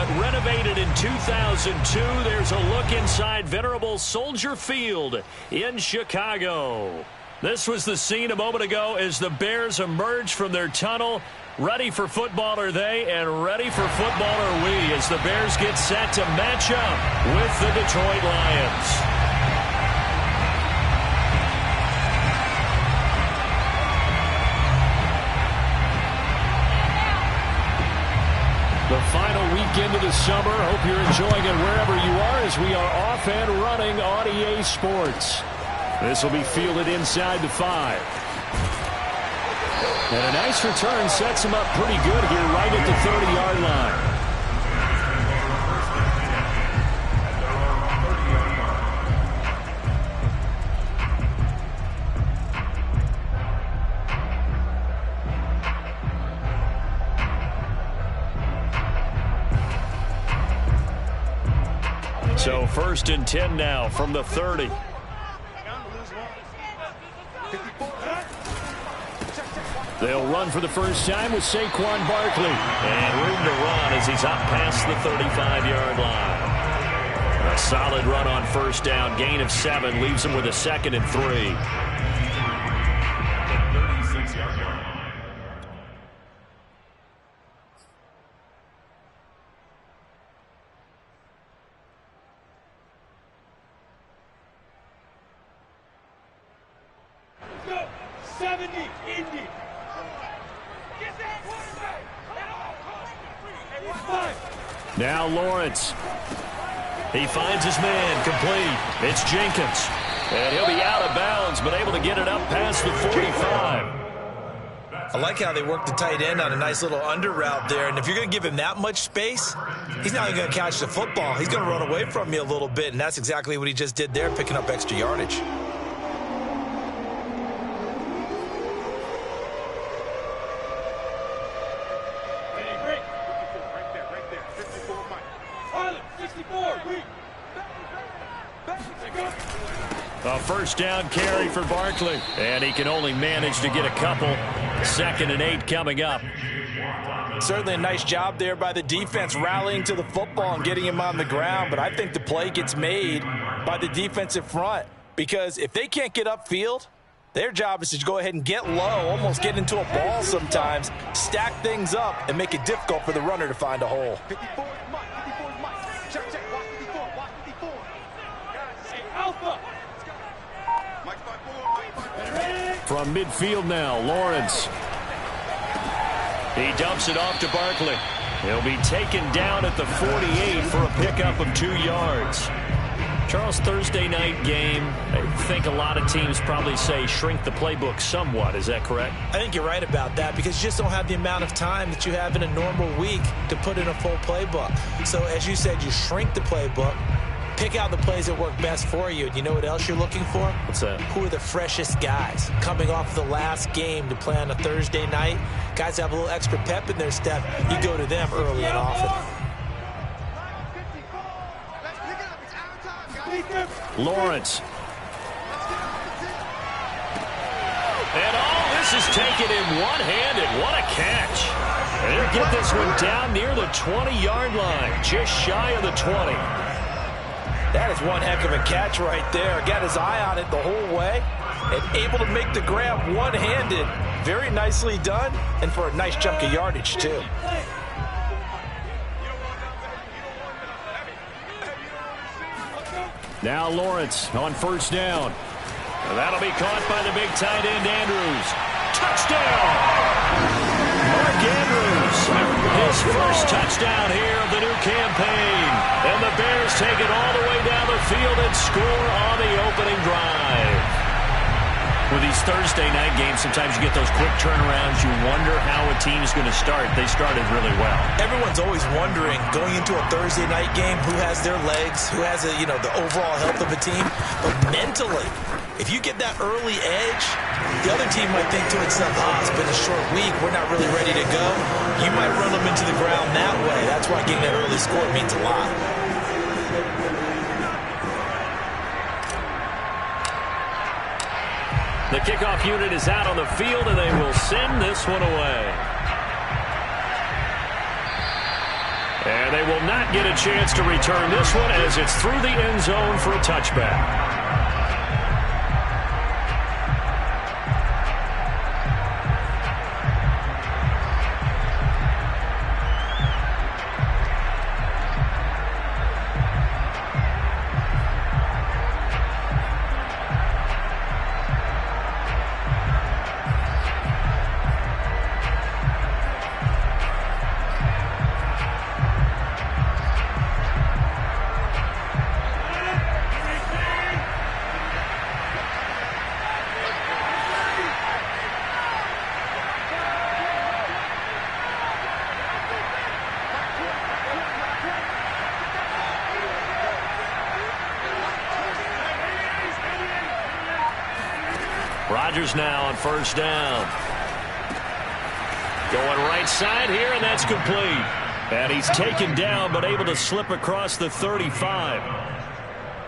but renovated in 2002. There's a look inside venerable Soldier Field in Chicago. This was the scene a moment ago as the Bears emerged from their tunnel. Ready for football are they, and ready for football are we as the Bears get set to match up with the Detroit Lions. The final weekend of the summer. Hope you're enjoying it wherever you are as we are off and running on EA Sports. This will be fielded inside the 5. And a nice return sets him up pretty good here right at the 30-yard line. So 1st and 10 now from the 30. They'll run for the first time with Saquon Barkley. And room to run as he's up past the 35-yard line. A solid run on first down. Gain of 7 leaves him with a 2nd and 3. Now Lawrence. He finds his man complete. It's Jenkins. And he'll be out of bounds, but able to get it up past the 45. I like how they work the tight end on a nice little under route there. And if you're going to give him that much space, he's not even going to catch the football. He's going to run away from you a little bit, and that's exactly what he just did there, picking up extra yardage. A first down carry for Barkley. And he can only manage to get a couple. 2nd and 8 coming up. Certainly a nice job there by the defense rallying to the football and getting him on the ground. But I think the play gets made by the defensive front. Because if they can't get upfield, their job is to go ahead and get low, almost get into a ball sometimes, stack things up, and make it difficult for the runner to find a hole. From midfield now, Lawrence. He dumps it off to Barkley. He'll be taken down at the 48 for a pickup of 2 yards. Charles, Thursday night game, I think a lot of teams probably say shrink the playbook somewhat. Is that correct? I think you're right about that because you just don't have the amount of time that you have in a normal week to put in a full playbook. So as you said, you shrink the playbook. Pick out the plays that work best for you. And you know what else you're looking for? What's that? Who are the freshest guys coming off the last game to play on a Thursday night? Guys have a little extra pep in their step. You go to them early and often. Lawrence. And all this is taken in one-handed. What a catch. And he'll get this one down near the 20-yard line, just shy of the 20. That is one heck of a catch right there. Got his eye on it the whole way and able to make the grab one-handed. Very nicely done and for a nice chunk of yardage, too. Now Lawrence on first down. That'll be caught by the big tight end, Andrews. Touchdown! Mark Andrews, his first touchdown here of the new campaign. And the Bears take it all the way down the field and score on the opening drive. With these Thursday night games, sometimes you get those quick turnarounds. You wonder how a team's going to start. They started really well. Everyone's always wondering, going into a Thursday night game, who has their legs, who has the overall health of a team. But mentally, if you get that early edge, the other team might think to itself, it's been a short week, we're not really ready to go. You might run them into the ground that way. That's why getting that early score means a lot. The kickoff unit is out on the field, and they will send this one away. And they will not get a chance to return this one as it's through the end zone for a touchback. Rodgers now on first down. Going right side here, and that's complete. And he's taken down, but able to slip across the 35.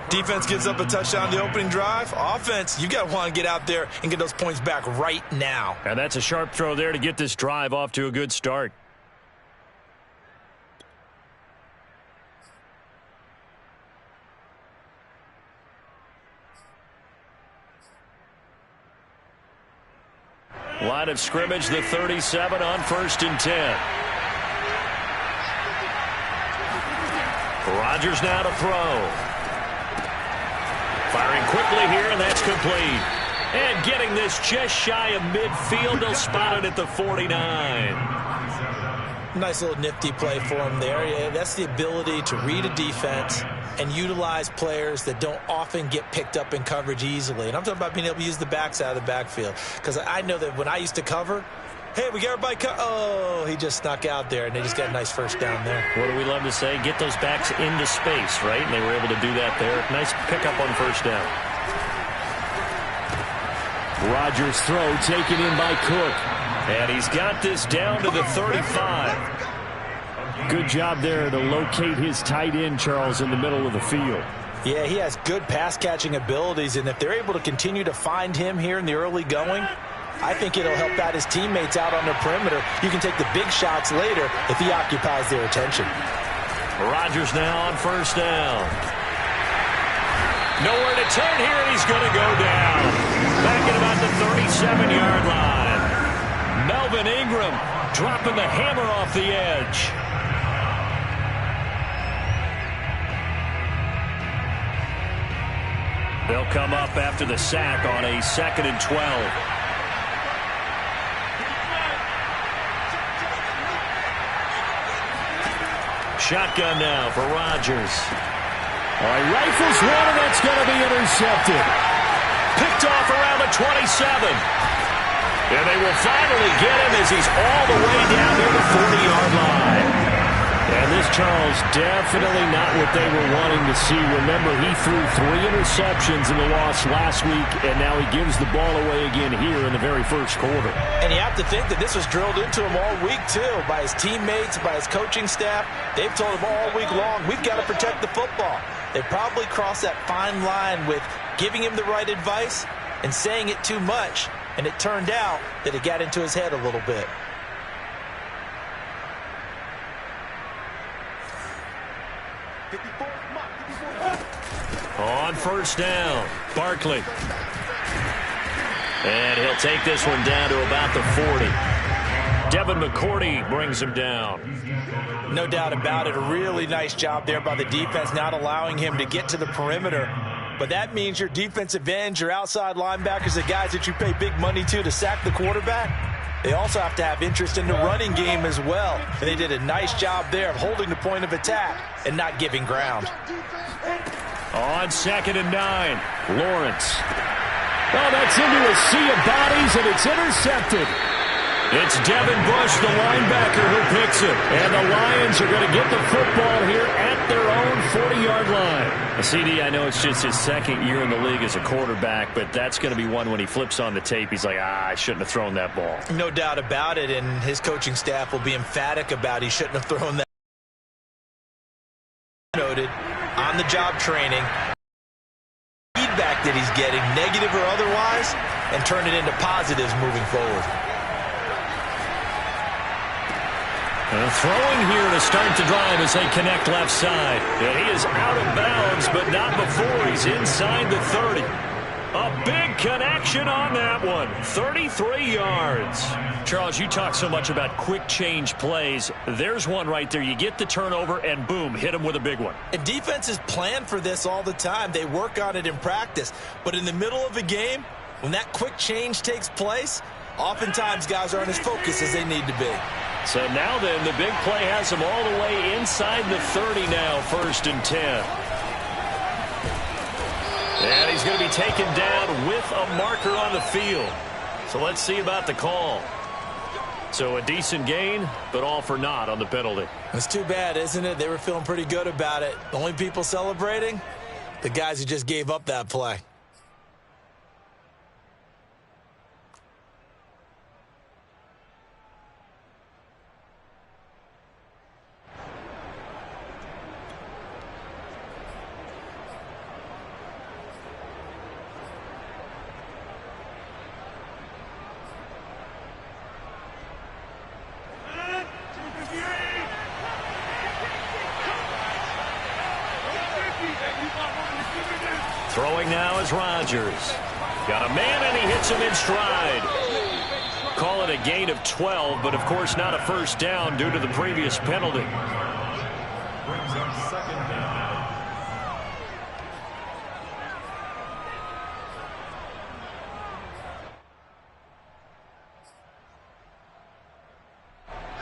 Defense gives up a touchdown the opening drive. Offense, you got to want to get out there and get those points back right now. And that's a sharp throw there to get this drive off to a good start. Line of scrimmage, the 37 on 1st and 10. Rodgers now to throw. Firing quickly here, and that's complete. And getting this just shy of midfield. They'll spot it at the 49. Nice little nifty play for him there. Yeah, that's the ability to read a defense and utilize players that don't often get picked up in coverage easily. And I'm talking about being able to use the backs out of the backfield. Because I know that when I used to cover, hey, we got everybody oh, he just snuck out there, and they just got a nice first down there. What do we love to say? Get those backs into space, right? And they were able to do that there. Nice pickup on first down. Rodgers' throw taken in by Cook. And he's got this down to the 35. Good job there to locate his tight end, Charles, in the middle of the field. Yeah, he has good pass-catching abilities, and if they're able to continue to find him here in the early going, I think it'll help out his teammates out on the perimeter. You can take the big shots later if he occupies their attention. Rodgers now on first down. Nowhere to turn here, and he's going to go down. Back at about the 37-yard line. Melvin Ingram dropping the hammer off the edge. They'll come up after the sack on a 2nd and 12. Shotgun now for Rodgers. All right, rifles one, and that's going to be intercepted. Picked off around the 27. And they will finally get him as he's all the way down near the 40-yard line. And this, Charles, definitely not what they were wanting to see. Remember, he threw 3 interceptions in the loss last week, and now he gives the ball away again here in the very first quarter. And you have to think that this was drilled into him all week, too, by his teammates, by his coaching staff. They've told him all week long, we've got to protect the football. They probably crossed that fine line with giving him the right advice and saying it too much. And it turned out that it got into his head a little bit. On first down, Barkley. And he'll take this one down to about the 40. Devin McCourty brings him down. No doubt about it. A really nice job there by the defense, not allowing him to get to the perimeter. But that means your defensive ends, your outside linebackers, the guys that you pay big money to sack the quarterback, they also have to have interest in the running game as well. And they did a nice job there of holding the point of attack and not giving ground. On 2nd and 9, Lawrence. Oh, that's into a sea of bodies, and it's intercepted. It's Devin Bush, the linebacker, who picks it. And the Lions are going to get the football here at their own 40-yard line. CD, I know it's just his 2nd year in the league as a quarterback, but that's going to be one when he flips on the tape. He's like, I shouldn't have thrown that ball. No doubt about it, and his coaching staff will be emphatic about he shouldn't have thrown that. Noted on-the-job training. Feedback that he's getting, negative or otherwise, and turn it into positives moving forward. Throwing here to start the drive as they connect left side. And he is out of bounds, but not before he's inside the 30. A big connection on that one. 33 yards. Charles, you talk so much about quick change plays. There's one right there. You get the turnover, and boom, hit him with a big one. And defenses plan for this all the time. They work on it in practice. But in the middle of a game, when that quick change takes place, oftentimes guys aren't as focused as they need to be. So now then, the big play has him all the way inside the 30 now, 1st and 10. And he's going to be taken down with a marker on the field. So let's see about the call. So a decent gain, but all for naught on the penalty. It's too bad, isn't it? They were feeling pretty good about it. The only people celebrating, the guys who just gave up that play. Throwing now is Rodgers. Got a man, and he hits him in stride. Call it a gain of 12, but of course not a first down due to the previous penalty.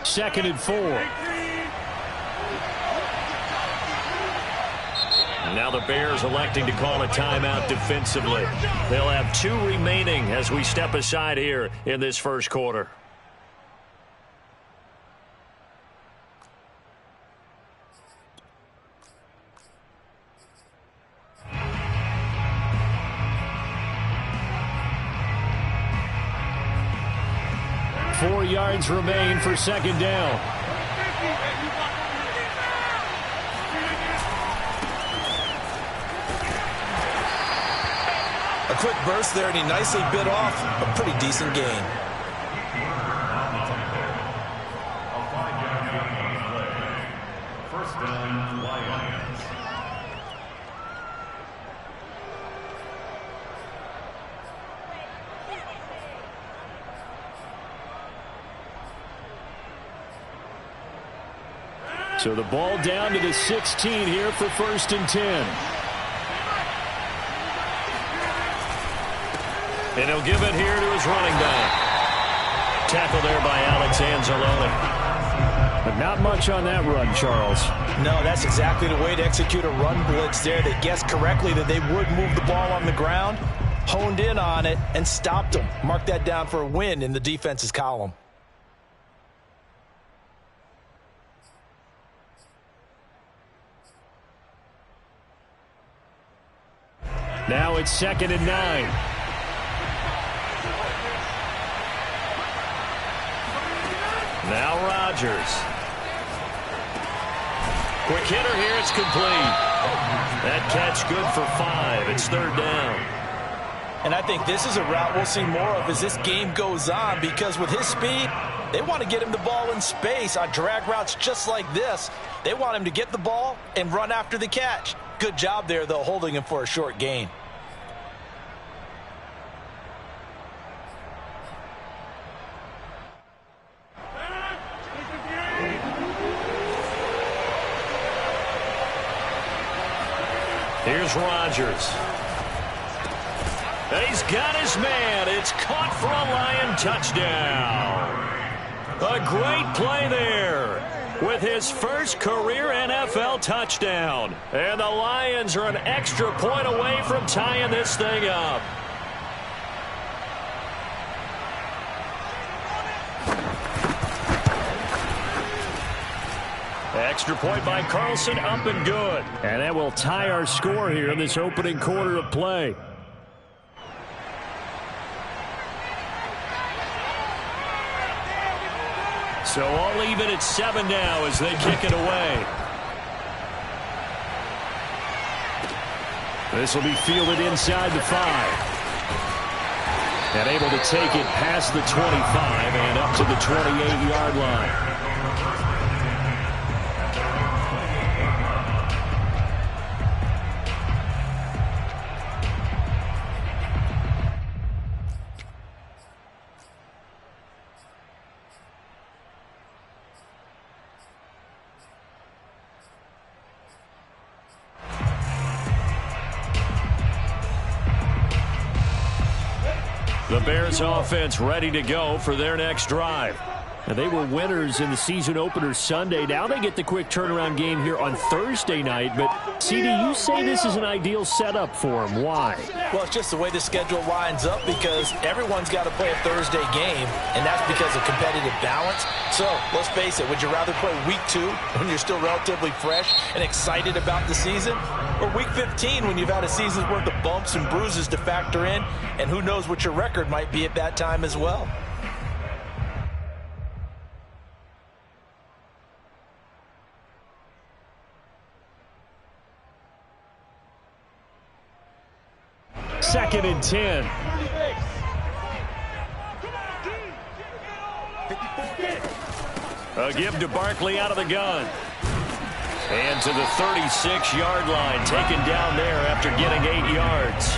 Second and 4. Now the Bears electing to call a timeout defensively. They'll have 2 remaining as we step aside here in this first quarter. Four yards remain for second down. A quick burst there, and he nicely bit off a pretty decent gain. First down, Lions. So the ball down to the 16 here for 1st and 10. And he'll give it here to his running back. Tackle there by Alex Anzalone. But not much on that run, Charles. No, that's exactly the way to execute a run blitz there. They guessed correctly that they would move the ball on the ground, honed in on it, and stopped them. Mark that down for a win in the defense's column. Now it's 2nd and 9. Now Rodgers. Quick hitter here. It's complete. That catch good for 5. It's 3rd down. And I think this is a route we'll see more of as this game goes on, because with his speed, they want to get him the ball in space on drag routes just like this. They want him to get the ball and run after the catch. Good job there, though, holding him for a short gain. Here's Rodgers. And he's got his man. It's caught for a Lion touchdown. A great play there with his first career NFL touchdown. And the Lions are an extra point away from tying this thing up. Extra point by Carlson, up and good. And that will tie our score here in this opening quarter of play. So all even at 7 now as they kick it away. This will be fielded inside the 5. And able to take it past the 25 and up to the 28-yard line. The Bears offense ready to go for their next drive. Now, they were winners in the season opener Sunday. Now they get the quick turnaround game here on Thursday night. But, CD, you say this is an ideal setup for them. Why? Well, it's just the way the schedule lines up because everyone's got to play a Thursday game, and that's because of competitive balance. So, let's face it, would you rather play week 2 when you're still relatively fresh and excited about the season, or week 15 when you've had a season's worth of bumps and bruises to factor in, and who knows what your record might be at that time as well? Second and 10. A give to Barkley out of the gun. And to the 36-yard line, taken down there after getting 8 yards.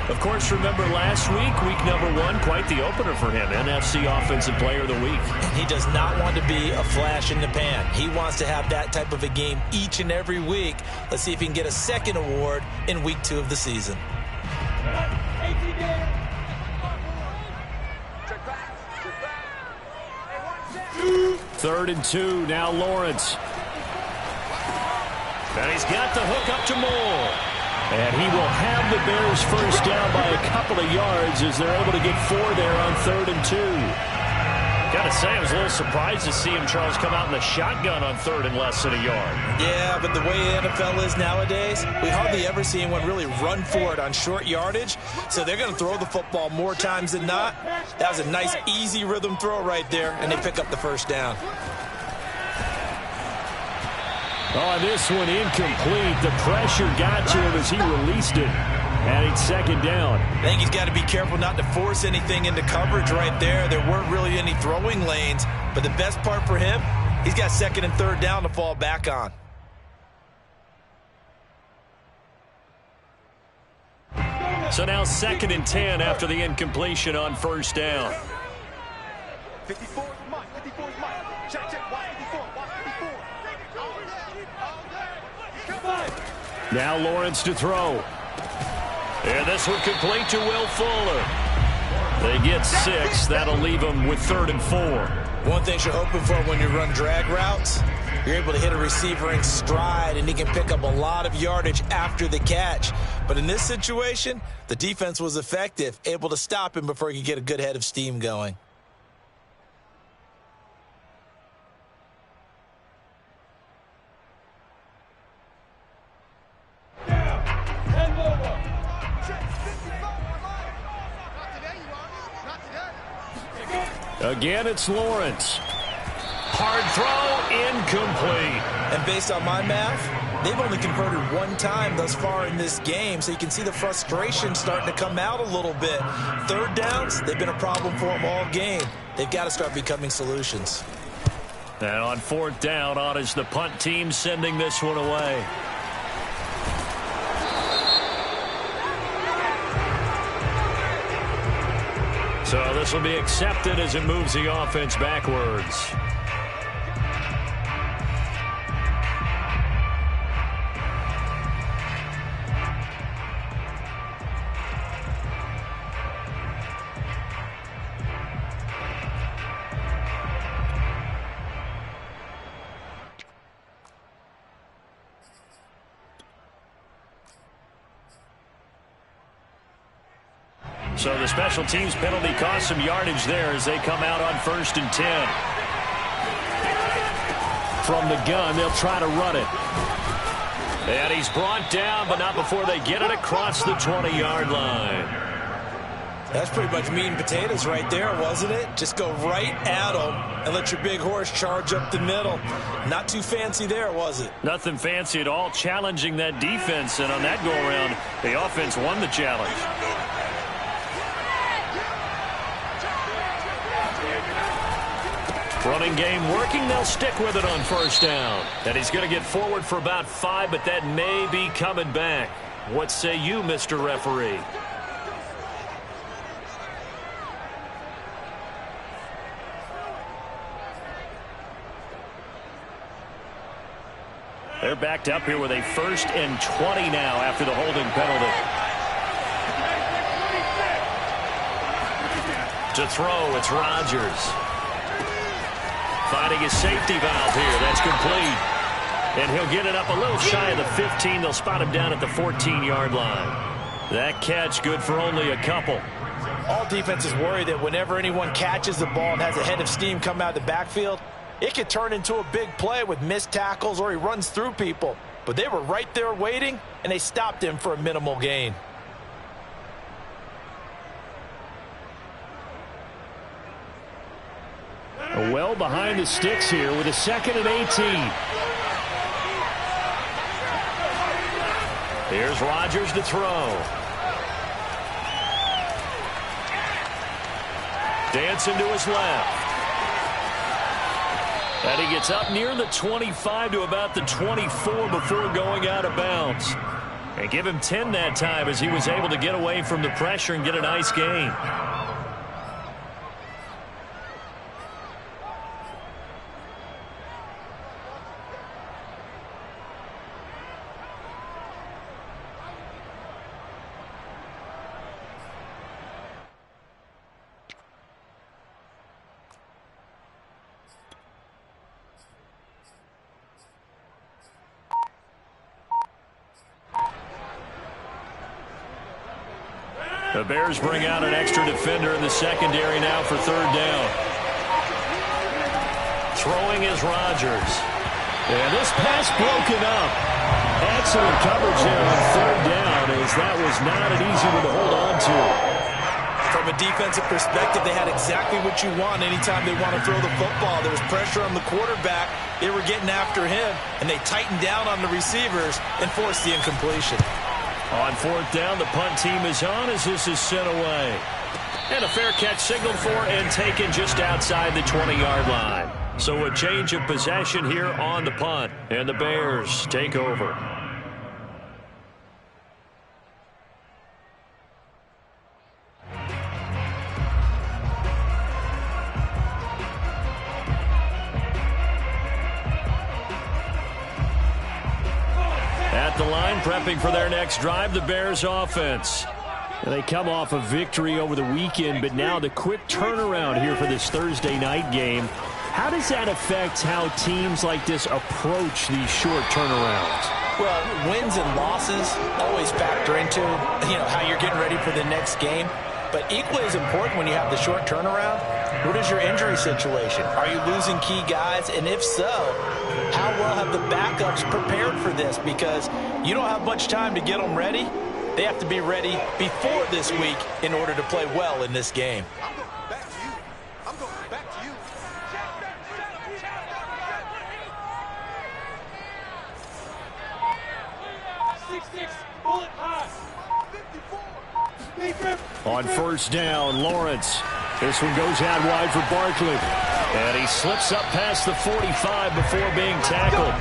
Of course, remember last week number 1, quite the opener for him, NFC Offensive Player of the Week. He does not want to be a flash in the pan. He wants to have that type of a game each and every week. Let's see if he can get a second award in week 2 of the season. Third and 2, now Lawrence. And he's got the hook up to Moore. And he will have the Bears first down by a couple of yards as they're able to get 4 there on 3rd and 2. Gotta say, I was a little surprised to see him, Charles, come out in the shotgun on 3rd and less than a yard. Yeah, but the way the NFL is nowadays, we hardly ever see anyone really run for it on short yardage. So they're going to throw the football more times than not. That was a nice, easy rhythm throw right there, and they pick up the first down. Oh, this one incomplete. The pressure got to him as he released it. And it's second down. I think he's got to be careful not to force anything into coverage right there. There weren't really any throwing lanes. But the best part for him, he's got 2nd and 3rd down to fall back on. So now 2nd and 10 after the incompletion on first down. 54 is Mike. 54 is Mike. Check, check. Watch 54. Watch 54. Now Lawrence to throw. And this one complete to Will Fuller. They get 6. That'll leave them with 3rd and 4. One thing you're hoping for when you run drag routes, you're able to hit a receiver in stride, and he can pick up a lot of yardage after the catch. But in this situation, the defense was effective, able to stop him before he could get a good head of steam going. Again, it's Lawrence. Hard throw, incomplete. And based on my math, they've only converted 1 time thus far in this game, so you can see the frustration starting to come out a little bit. 3rd downs, they've been a problem for them all game. They've got to start becoming solutions. And on 4th down, on is the punt team sending this one away. So this will be accepted as it moves the offense backwards. So the special teams penalty cost some yardage there as they come out on 1st and 10. From the gun, they'll try to run it. And he's brought down, but not before they get it across the 20-yard line. That's pretty much meat and potatoes right there, wasn't it? Just go right at them and let your big horse charge up the middle. Not too fancy there, was it? Nothing fancy at all, challenging that defense. And on that go-around, the offense won the challenge. Running game working. They'll stick with it on 1st down. And he's going to get forward for about 5, but that may be coming back. What say you, Mr. Referee? They're backed up here with a 1st and 20 now after the holding penalty. To throw, it's Rodgers. Finding his safety valve here. That's complete. And he'll get it up a little shy of the 15. They'll spot him down at the 14-yard line. That catch good for only a couple. All defenses worry that whenever anyone catches the ball and has a head of steam come out of the backfield, it could turn into a big play with missed tackles or he runs through people. But they were right there waiting, and they stopped him for a minimal gain. Well behind the sticks here with a 2nd and 18. Here's Rodgers to throw. Dancing to his left. And he gets up near the 25 to about the 24 before going out of bounds. And give him 10 that time as he was able to get away from the pressure and get a nice gain. The Bears bring out an extra defender in the secondary now for 3rd down. Throwing is Rodgers. And this pass broken up. Excellent coverage there on 3rd down, as that was not an easy one to hold on to. From a defensive perspective, they had exactly what you want anytime they want to throw the football. There was pressure on the quarterback. They were getting after him, and they tightened down on the receivers and forced the incompletion. On 4th down, the punt team is on as this is sent away. And a fair catch signaled for and taken just outside the 20-yard line. So a change of possession here on the punt, and the Bears take over. At the line, prepping for their next drive, the Bears offense. And they come off a victory over the weekend, but now the quick turnaround here for this Thursday night game. How does that affect how teams like this approach these short turnarounds? Well, wins and losses always factor into, how you're getting ready for the next game. But equally as important when you have the short turnaround, what is your injury situation? Are you losing key guys? And if so, how well have the backups prepared for this? Because you don't have much time to get them ready. They have to be ready before this week in order to play well in this game. I'm going back to you. I'm going back to you. On 1st down, Lawrence. This one goes out wide for Barkley. And he slips up past the 45 before being tackled.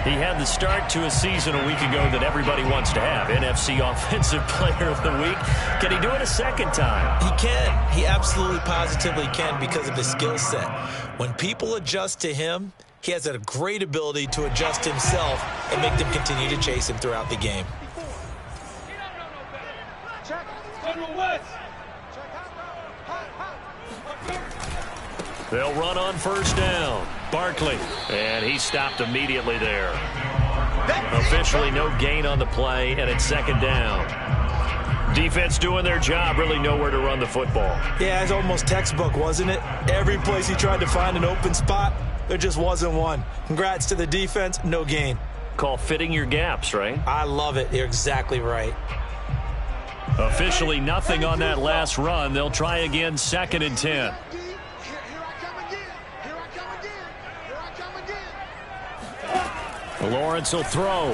He had the start to a season a week ago that everybody wants to have. NFC Offensive Player of the Week. Can he do it a second time? He can. He absolutely positively can because of his skill set. When people adjust to him, he has a great ability to adjust himself and make them continue to chase him throughout the game. They'll run on 1st down. Barkley. And he stopped immediately there. Officially no gain on the play, and it's 2nd down. Defense doing their job, really nowhere to run the football. Yeah, it's almost textbook, wasn't it? Every place he tried to find an open spot, there just wasn't one. Congrats to the defense, no gain. Call fitting your gaps, right? I love it. You're exactly right. Officially nothing on that last run. They'll try again, 2nd and 10. Lawrence will throw.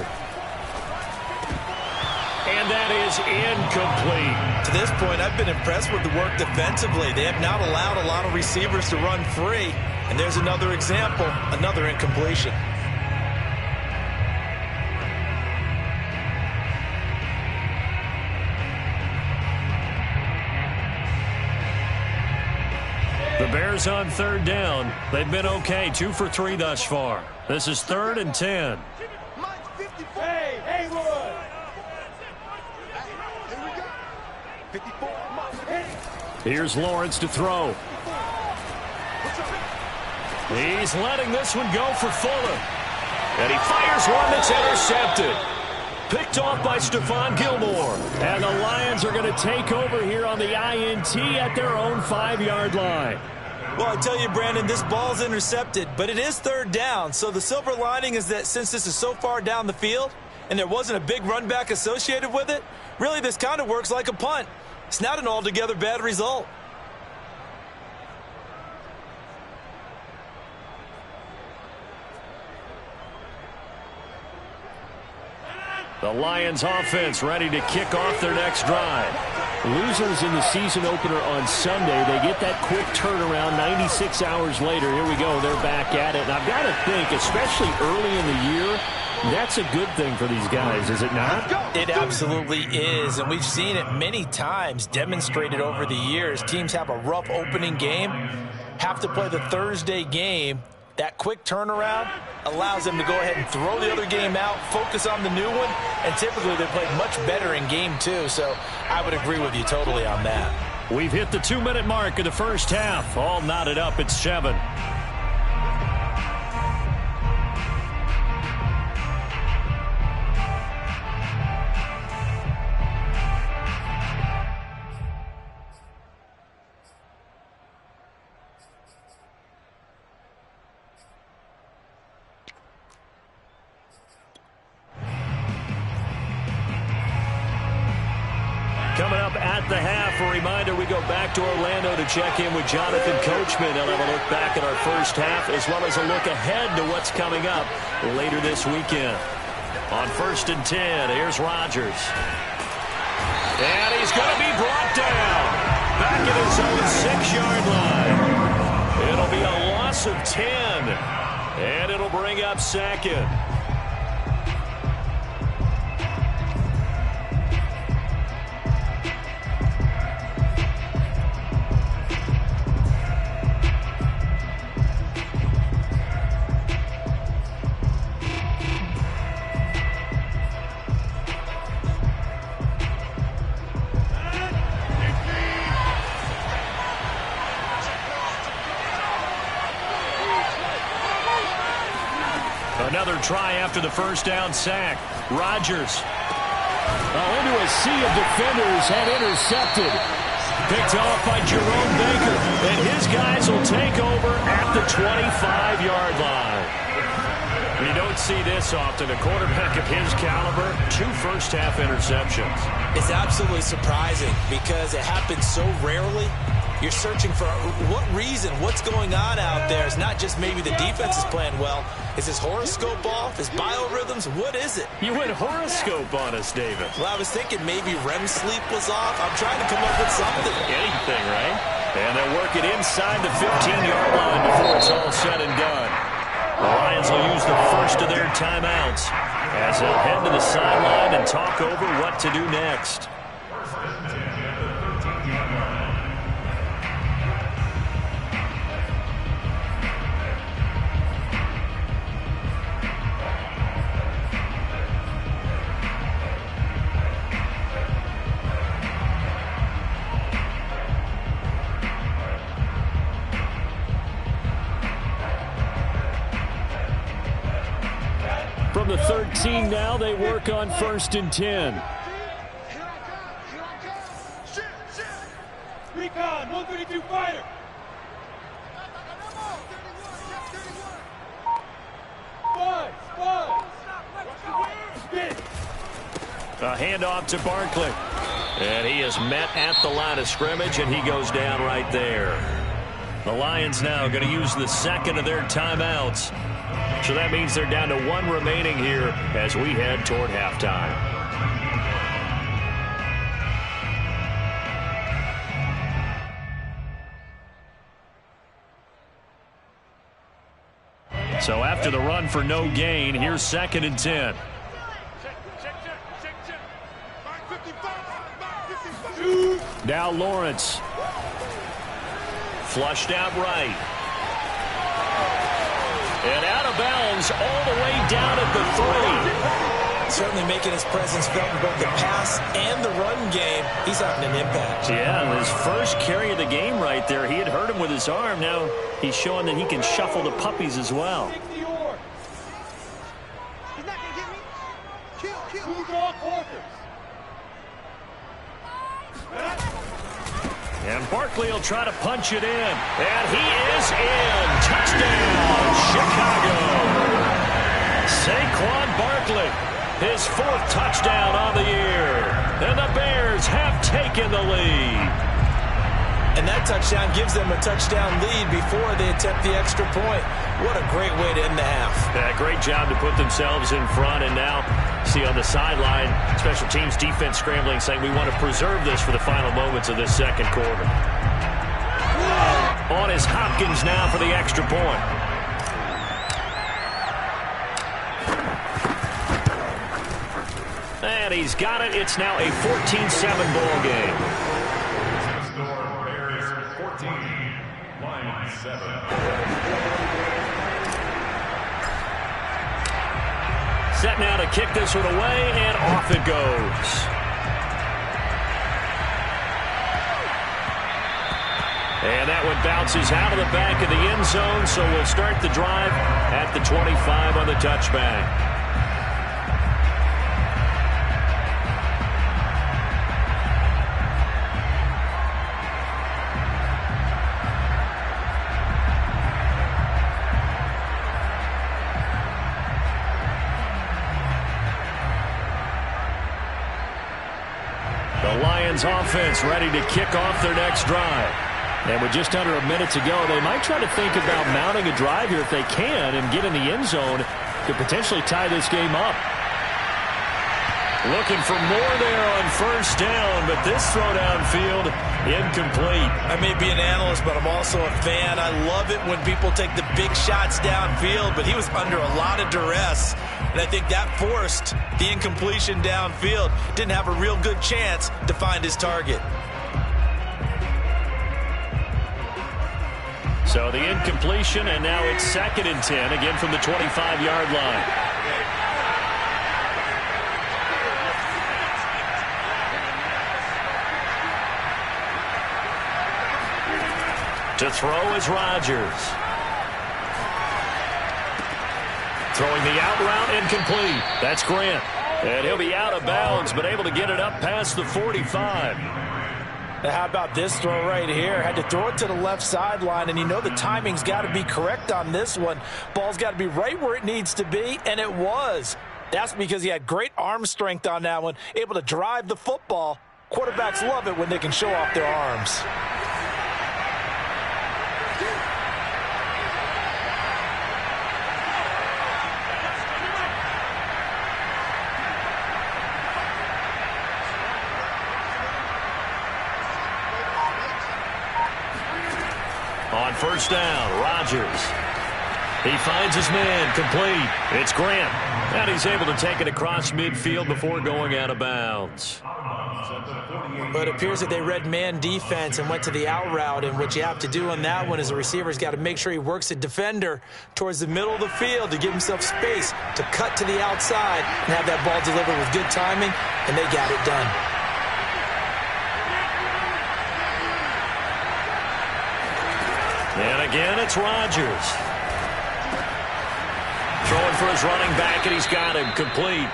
And that is incomplete. To this point, I've been impressed with the work defensively. They have not allowed a lot of receivers to run free. And there's another example, another incompletion. The Bears on 3rd down. They've been okay, 2 for 3 thus far. This is 3rd and 10. Hey, Haywood! Here we go. 54, Here's Lawrence to throw. He's letting this one go for Fuller. And he fires one that's intercepted. Picked off by Stephon Gilmore. And the Lions are going to take over here on the INT at their own 5-yard line. Well, I tell you, Brandon, this ball's intercepted, but it is third down. So the silver lining is that since this is so far down the field and there wasn't a big run back associated with it, really this kind of works like a punt. It's not an altogether bad result. The Lions offense ready to kick off their next drive. Losers in the season opener on Sunday. They get that quick turnaround 96 hours later. Here we go. They're back at it. And I've got to think, especially early in the year, that's a good thing for these guys, is it not? It absolutely is, and we've seen it many times demonstrated over the years. Teams have a rough opening game, have to play the Thursday game. That quick turnaround allows them to go ahead and throw the other game out, focus on the new one, and typically they play much better in game two, so I would agree with you totally on that. We've hit the 2-minute mark of the first half. All knotted up at 7. Coming up at the half, a reminder, we go back to Orlando to check in with Jonathan Coachman. He'll have a look back at our first half as well as a look ahead to what's coming up later this weekend. On 1st and 10, here's Rodgers. And he's going to be brought down back at his own 6-yard line. It'll be a loss of 10, and it'll bring up second. Another try after the first down sack. Rodgers. Into a sea of defenders and intercepted. Picked off by Jerome Baker. And his guys will take over at the 25-yard line. You don't see this often. A quarterback of his caliber, 2 first-half interceptions. It's absolutely surprising because it happens so rarely. You're searching for what reason, what's going on out there. It's not just maybe the defense is playing well. Is his horoscope off? His biorhythms? What is it? You went horoscope on us, David. Well, I was thinking maybe REM sleep was off. I'm trying to come up with something. Anything, right? And they'll work it inside the 15-yard line before it's all said and done. The Lions will use the first of their timeouts as they'll head to the sideline and talk over what to do next. From the 13 now, they work on 1st and 10. Recon, 132 fighter. A handoff to Barkley. And he is met at the line of scrimmage, and he goes down right there. The Lions now going to use the second of their timeouts. So that means they're down to 1 remaining here as we head toward halftime. So after the run for no gain, here's 2nd and 10. Now Lawrence. Flushed out right. And out of bounds all the way down at the 3. Certainly making his presence felt in both the pass and the run game. He's having an impact. Yeah, his first carry of the game right there. He had hurt him with his arm. Now he's showing that he can shuffle the puppies as well. And Barkley will try to punch it in. And he is in. Touchdown, Chicago. Saquon Barkley, his 4th touchdown on the year. And the Bears have taken the lead. And that touchdown gives them a touchdown lead before they attempt the extra point. What a great way to end the half. Yeah, great job to put themselves in front. And now, see on the sideline, special teams defense scrambling, saying we want to preserve this for the final moments of this second quarter. On is Hopkins now for the extra point. And he's got it. It's now a 14-7 ball game. Bears 14, Lions 7. Set now to kick this one away, and off it goes. And that one bounces out of the back of the end zone, so we'll start the drive at the 25 on the touchback. Offense ready to kick off their next drive. And with just under a minute to go, they might try to think about mounting a drive here if they can and get in the end zone. Could potentially tie this game up. Looking for more there on first down, but this throw downfield incomplete. I may be an analyst, but I'm also a fan. I love it when people take the big shots downfield, but he was under a lot of duress. And I think that forced the incompletion downfield. Didn't have a real good chance to find his target. So the incompletion, and now it's 2nd and 10, again from the 25-yard line. To throw is Rodgers. Throwing the out route, incomplete. That's Grant. And he'll be out of bounds, but able to get it up past the 45. Now how about this throw right here? Had to throw it to the left sideline, and you know the timing's got to be correct on this one. Ball's got to be right where it needs to be, and it was. That's because he had great arm strength on that one, able to drive the football. Quarterbacks love it when they can show off their arms. On first down, Rodgers. He finds his man, complete. It's Grant. And he's able to take it across midfield before going out of bounds. But it appears that they read man defense and went to the out route, and what you have to do on that one is the receiver's got to make sure he works the defender towards the middle of the field to give himself space to cut to the outside and have that ball delivered with good timing, and they got it done. And again, it's Rodgers. Throwing for his running back, and he's got him complete.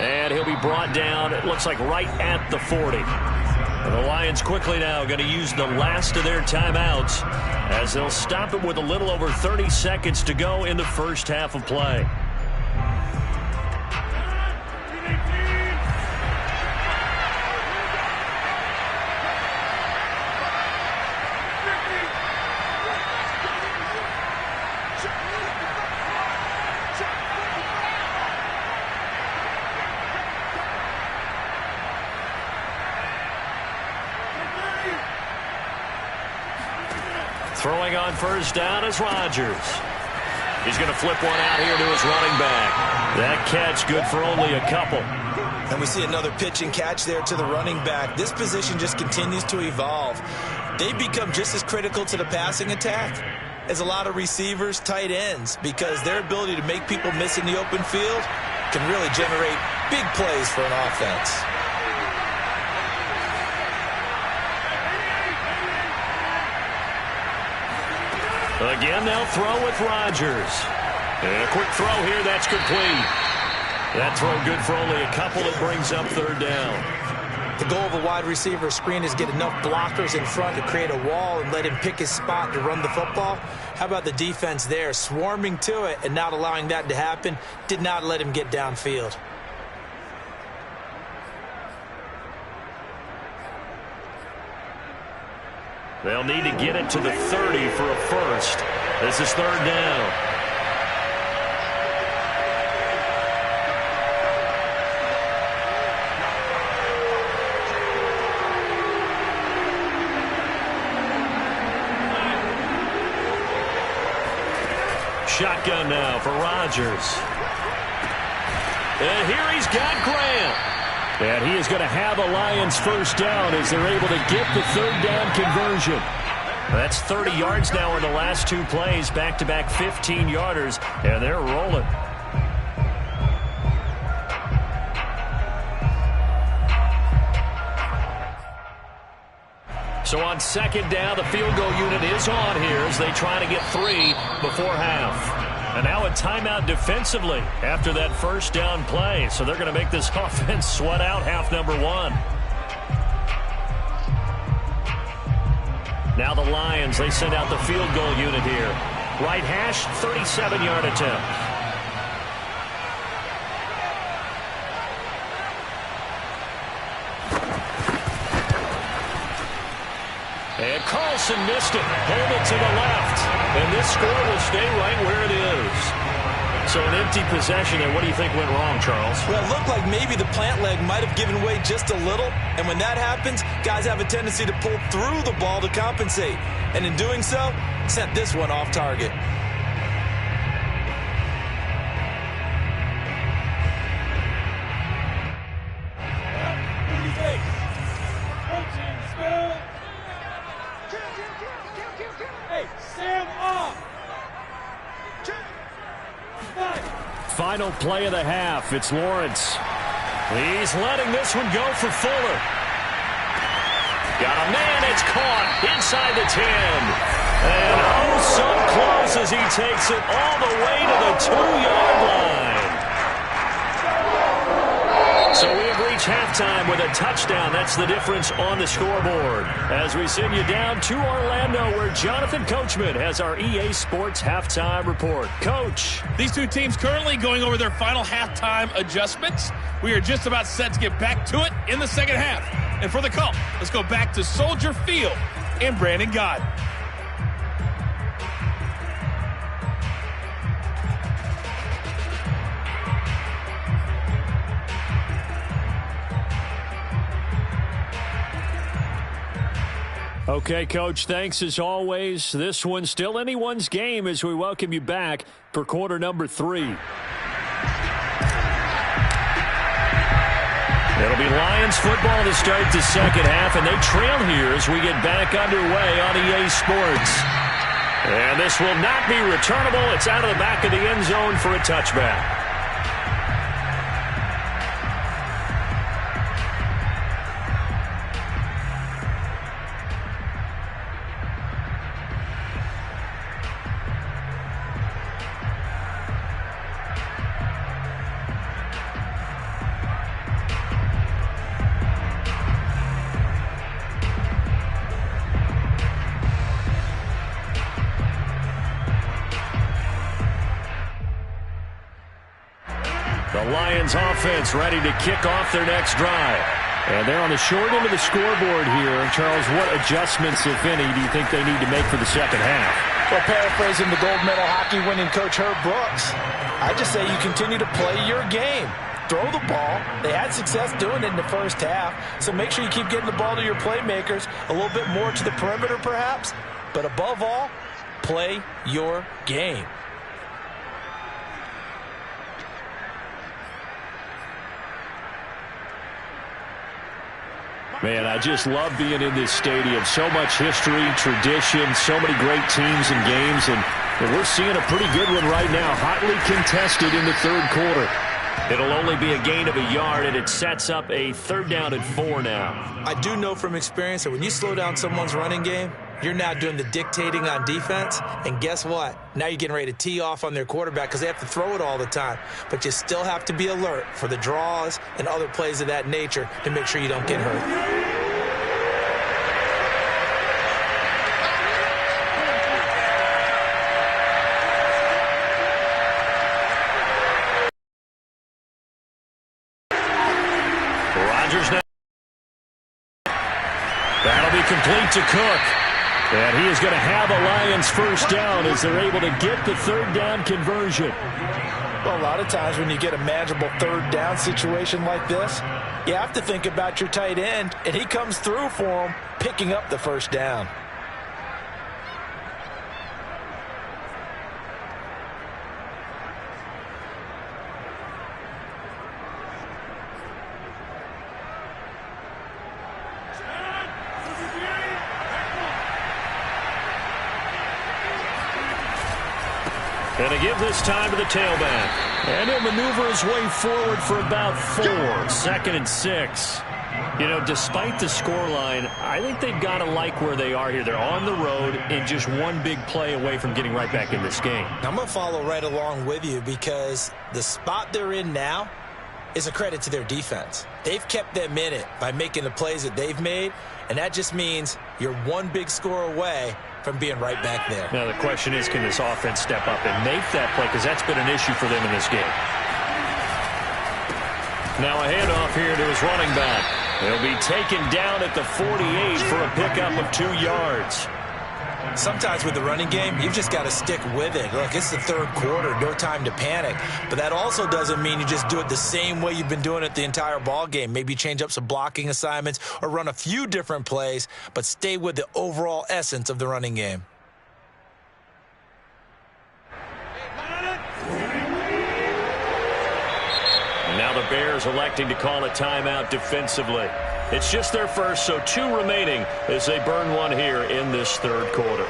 And he'll be brought down, it looks like right at the 40. And the Lions quickly now going to use the last of their timeouts as they'll stop it with a little over 30 seconds to go in the first half of play. Throwing on first down is Rodgers. He's going to flip one out here to his running back. That catch good for only a couple. And we see another pitch and catch there to the running back. This position just continues to evolve. They become just as critical to the passing attack as a lot of receivers, tight ends, because their ability to make people miss in the open field can really generate Big plays for an offense. Again, they'll throw with Rodgers. And a quick throw here, that's complete. That throw good for only a couple. It brings up third down. The goal of a wide receiver screen is get enough blockers in front to create a wall and let him pick his spot to run the football. How about the defense there, swarming to it and not allowing that to happen? Did not let him get downfield. They'll need to get it to the 30 for a first. This is third down. Shotgun now for Rodgers. And here he's got Graham. And he is going to have a Lions first down as they're able to get the third down conversion. That's 30 yards now in the last two plays, back-to-back 15-yarders, and they're rolling. So on second down, the field goal unit is on here as they try to get 3 before half. And now a timeout defensively after that first down play. So they're going to make this offense sweat out half number 1. Now the Lions, they send out the field goal unit here. Right hash, 37-yard attempt. And Carlson missed it. Hold it to the left. And this score will stay right where it is. So an empty possession. And what do you think went wrong, Charles? Well, it looked like maybe the plant leg might have given way just a little. And when that happens, guys have a tendency to pull through the ball to compensate. And in doing so, sent this one off target. Final play of the half. It's Lawrence. He's letting this one go for Fuller. Got a man. It's caught inside the 10. And oh, so close as he takes it all the way to the 2-yard line. So we have reached halftime with a touchdown. That's the difference on the scoreboard. As we send you down to Orlando, where Jonathan Coachman has our EA Sports halftime report. Coach. These two teams currently going over their final halftime adjustments. We are just about set to get back to it in the second half. And for the call, let's go back to Soldier Field in Brandon Gaudin. Okay, Coach, thanks as always. This one's still anyone's game as we welcome you back for quarter number 3. It'll be Lions football to start the second half, and they trail here as we get back underway on EA Sports. And this will not be returnable. It's out of the back of the end zone for a touchback. The Lions offense ready to kick off their next drive. And they're on the short end of the scoreboard here. Charles, what adjustments, if any, do you think they need to make for the second half? Well, paraphrasing the gold medal hockey winning coach Herb Brooks, I just say you continue to play your game. Throw the ball. They had success doing it in the first half, so make sure you keep getting the ball to your playmakers, a little bit more to the perimeter perhaps, but above all, play your game. Man, I just love being in this stadium. So much history, tradition, so many great teams and games, and we're seeing a pretty good one right now, hotly contested in the third quarter. It'll only be a gain of a yard, and it sets up a 3rd down and 4 now. I do know from experience that when you slow down someone's running game, you're now doing the dictating on defense, and guess what? Now you're getting ready to tee off on their quarterback because they have to throw it all the time. But you still have to be alert for the draws and other plays of that nature to make sure you don't get hurt. That'll be complete to Cook. And he is going to have a Lions 1st down as they're able to get the 3rd down conversion. Well, a lot of times when you get a manageable 3rd down situation like this, you have to think about your tight end, and he comes through for him, picking up the 1st down. Going to give this time to the tailback. And he'll maneuver his way forward for about 4. 2nd and 6. You know, despite the scoreline, I think they've got to like where they are here. They're on the road and just one big play away from getting right back in this game. I'm going to follow right along with you because the spot they're in now is a credit to their defense. They've kept them in it by making the plays that they've made, and that just means you're one big score away from being right back there. Now the question is, can this offense step up and make that play? Because that's been an issue for them in this game. Now a handoff here to his running back. He'll be taken down at the 48 for a pickup of 2 yards. Sometimes with the running game, you've just got to stick with it. Look, it's the 3rd quarter, no time to panic. But that also doesn't mean you just do it the same way you've been doing it the entire ball game. Maybe change up some blocking assignments or run a few different plays, but stay with the overall essence of the running game. And now the Bears electing to call a timeout defensively. It's just their first, so 2 remaining as they burn one here in this 3rd quarter.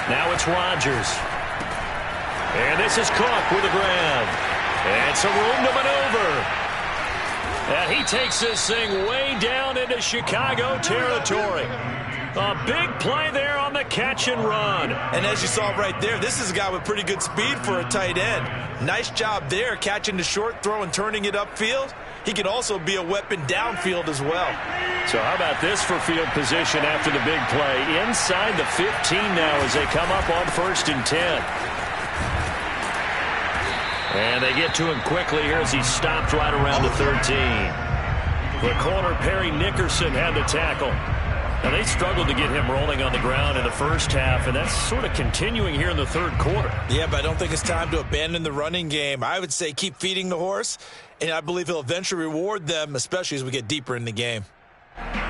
Now it's Rodgers. And this is Cook with a grab. And some room to maneuver. And he takes this thing way down into Chicago territory. A big play there on the catch and run. And as you saw right there, this is a guy with pretty good speed for a tight end. Nice job there, catching the short throw and turning it upfield. He can also be a weapon downfield as well. So how about this for field position after the big play? Inside the 15 now as they come up on 1st and 10. And they get to him quickly here as he stopped right around the 13. The corner, Perry Nickerson, had the tackle. Now, they struggled to get him rolling on the ground in the first half, and that's sort of continuing here in the 3rd quarter. Yeah, but I don't think it's time to abandon the running game. I would say keep feeding the horse, and I believe he'll eventually reward them, especially as we get deeper in the game.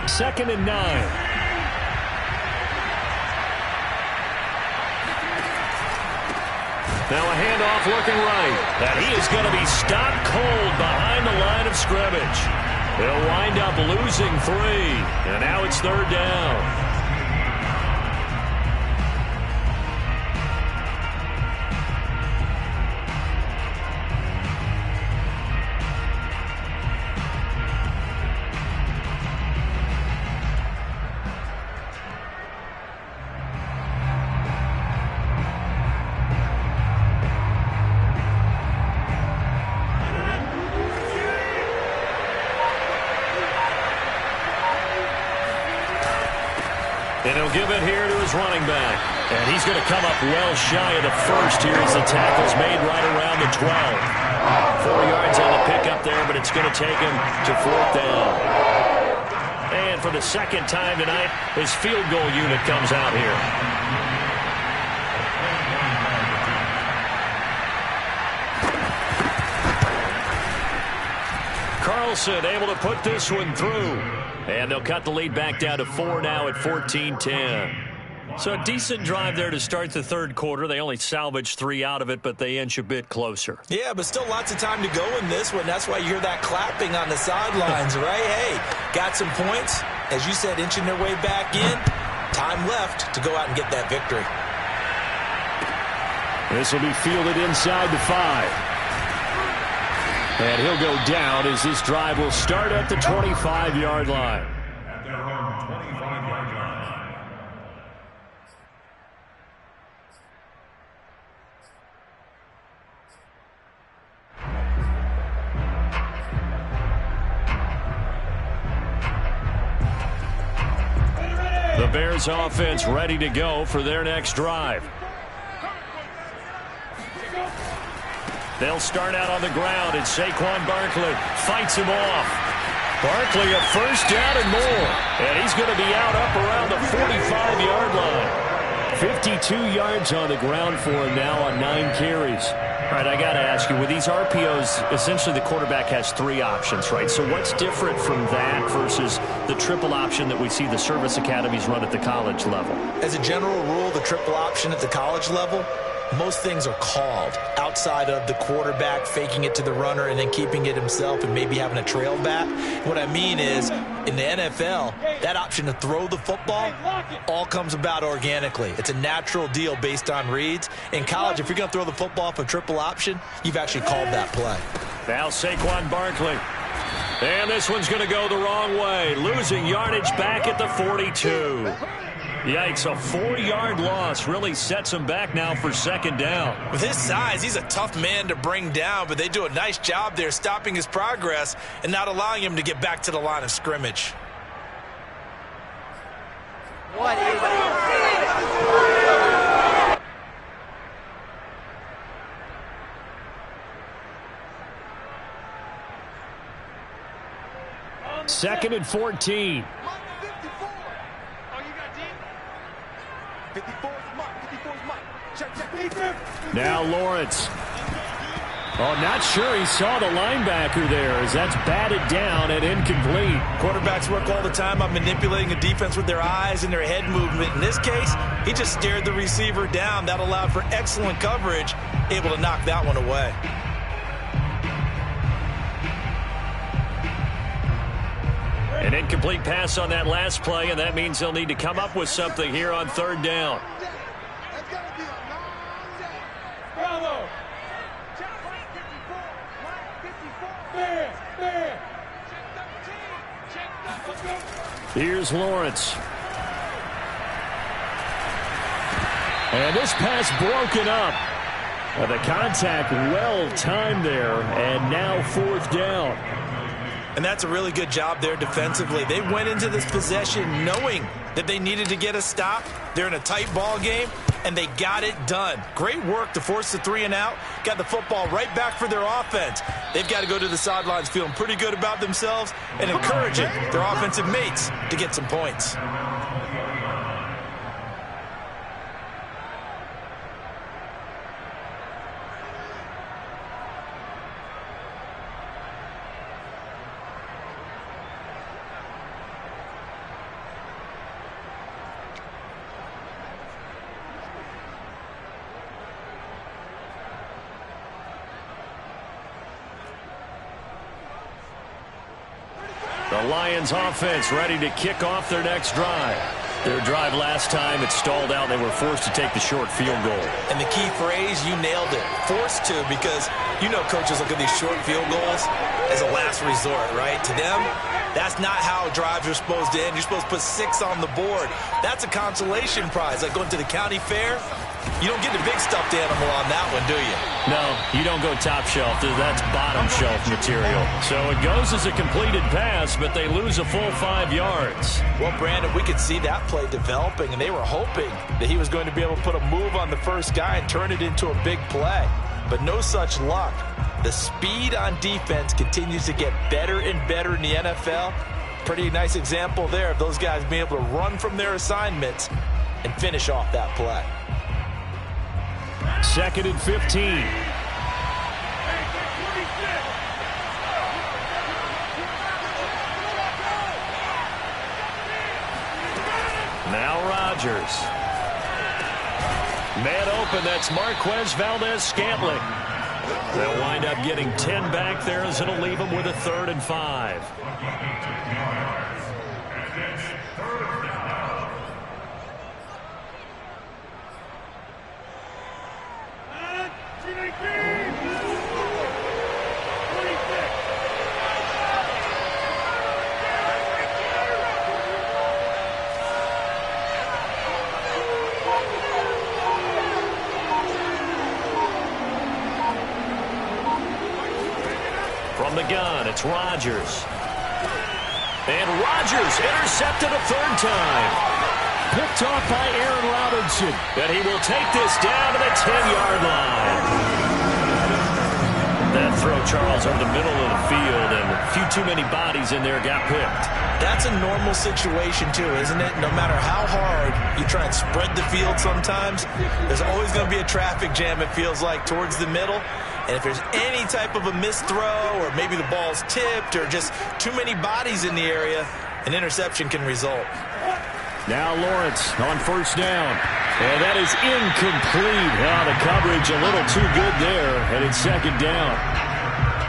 2nd and 9. Now a handoff looking right. And he is going to be stopped cold behind the line of scrimmage. They'll wind up losing 3. And now it's 3rd down. And he'll give it here to his running back. And he's going to come up well shy of the first here as the tackle's made right around the 12. 4 yards on the pickup there, but it's going to take him to 4th down. And for the second time tonight, his field goal unit comes out here. Carlson able to put this one through. And they'll cut the lead back down to 4 now at 14-10. So a decent drive there to start the third quarter. They only salvaged 3 out of it, but they inch a bit closer. Yeah, but still lots of time to go in this one. That's why you hear that clapping on the sidelines, right? Hey, got some points. As you said, inching their way back in. Time left to go out and get that victory. This will be fielded inside the 5. And he'll go down as this drive will start at the 25-yard line. At their own 25-yard line. The Bears offense ready to go for their next drive. They'll start out on the ground, and Saquon Barkley fights him off. Barkley a first down and more. And he's going to be out up around the 45-yard line. 52 yards on the ground for him now on 9 carries. All right, I got to ask you, with these RPOs, essentially the quarterback has 3 options, right? So what's different from that versus the triple option that we see the service academies run at the college level? As a general rule, the triple option at the college level, most things are called outside of the quarterback faking it to the runner and then keeping it himself and maybe having a trail back. What I mean is, in the NFL, that option to throw the football all comes about organically. It's a natural deal based on reads. In college, if you're going to throw the football off a triple option, you've actually called that play. Now Saquon Barkley. And this one's going to go the wrong way. Losing yardage back at the 42. Yikes, a 4-yard loss really sets him back now for second down. With his size, he's a tough man to bring down, but they do a nice job there stopping his progress and not allowing him to get back to the line of scrimmage. What is it? Second and 14. 54 is Mike. Check. Now Lawrence. Oh, not sure he saw the linebacker there as that's batted down and incomplete. Quarterbacks work all the time on manipulating a defense with their eyes and their head movement. In this case, he just stared the receiver down. That allowed for excellent coverage, able to knock that one away. An incomplete pass on that last play, and that means they'll need to come up with something here on third down. Here's Lawrence. And this pass broken up. The contact well timed there, and now fourth down. And that's a really good job there defensively. They went into this possession knowing that they needed to get a stop. They're in a tight ball game, and they got it done. Great work to force the 3 and out. Got the football right back for their offense. They've got to go to the sidelines feeling pretty good about themselves and encouraging their offensive mates to get some points. The Lions offense ready to kick off their next drive. Their drive last time, it stalled out. They were forced to take the short field goal. And the key phrase, you nailed it. Forced to, because you know coaches look at these short field goals as a last resort, right? To them, that's not how drives are supposed to end. You're supposed to put 6 on the board. That's a consolation prize. Like going to the county fair, you don't get the big stuffed animal on that one, do you? No, you don't go top shelf. That's bottom shelf material. So it goes as a completed pass, but they lose a full 5 yards. Well, Brandon, we could see that play developing, and they were hoping that he was going to be able to put a move on the first guy and turn it into a big play. But no such luck. The speed on defense continues to get better and better in the NFL. Pretty nice example there of those guys being able to run from their assignments and finish off that play. Second and 15. Now Rodgers. Man open, that's Marquez Valdez-Scantling. They'll wind up getting 10 back there as it'll leave them with a 3rd and 5. From the gun, it's Rodgers. And Rodgers intercepted a 3rd time. Picked off by Aaron Robinson. And he will take this down to the 10-yard line. That throw, Charles, over the middle of the field, and a few too many bodies in there got picked. That's a normal situation, too, isn't it? No matter how hard you try and spread the field sometimes, there's always going to be a traffic jam, it feels like, towards the middle. And if there's any type of a missed throw, or maybe the ball's tipped, or just too many bodies in the area, an interception can result. Now Lawrence on 1st down. And that is incomplete. The coverage a little too good there, and it's 2nd down.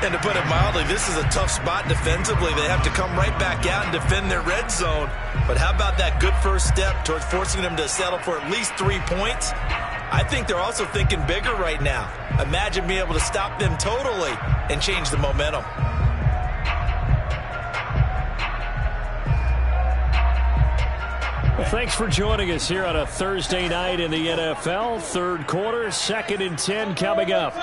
And to put it mildly, this is a tough spot defensively. They have to come right back out and defend their red zone. But how about that good first step towards forcing them to settle for at least 3 points? I think they're also thinking bigger right now. Imagine being able to stop them totally and change the momentum. Well, thanks for joining us here on a Thursday night in the NFL. 3rd quarter, 2nd and 10 coming up.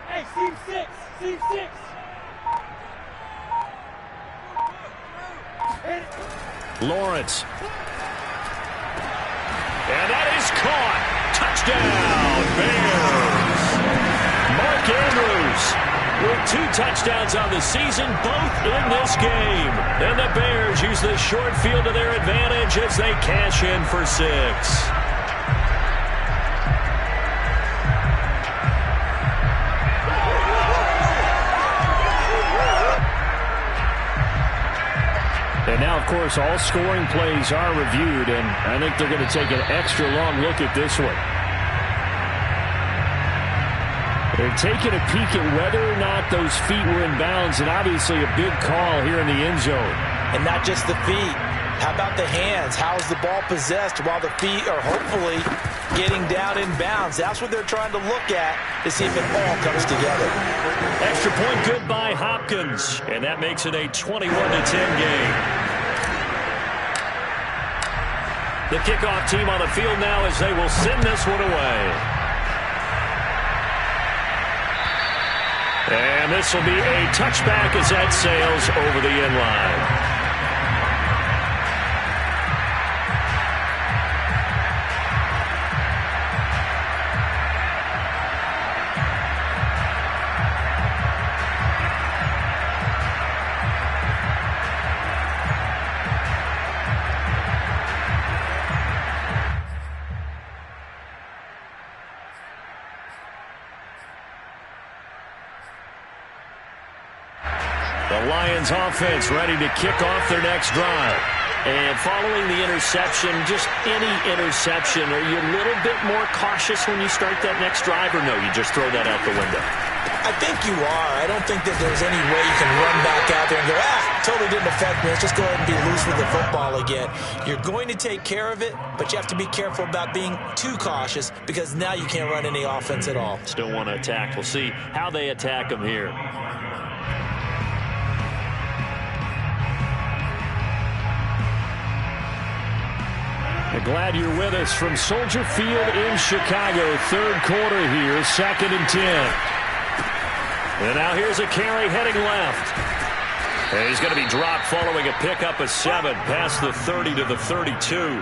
Hey, C6. Lawrence. And that is caught. Touchdown, Bears. Mark Andrews with 2 touchdowns on the season, both in this game. And the Bears use the short field to their advantage as they cash in for 6. And now, of course, all scoring plays are reviewed, and I think they're going to take an extra long look at this one. They're taking a peek at whether or not those feet were in bounds, and obviously a big call here in the end zone. And not just the feet. How about the hands? How's the ball possessed while the feet are hopefully getting down in bounds? That's what they're trying to look at to see if it all comes together. Extra point good by Hopkins, and that makes it a 21-10 game. The kickoff team on the field now as they will send this one away. And this will be a touchback as that sails over the end line. The Lions offense ready to kick off their next drive. And following the interception, just any interception, are you a little bit more cautious when you start that next drive, or no, you just throw that out the window? I think you are. I don't think that there's any way you can run back out there and go, totally didn't affect me. Let's just go ahead and be loose with the football again. You're going to take care of it, but you have to be careful about being too cautious because now you can't run any offense at all. Still want to attack. We'll see how they attack them here. Glad you're with us from Soldier Field in Chicago. 3rd quarter here, 2nd and 10. And now here's a carry heading left. And he's going to be dropped following a pickup of 7 past the 30 to the 32.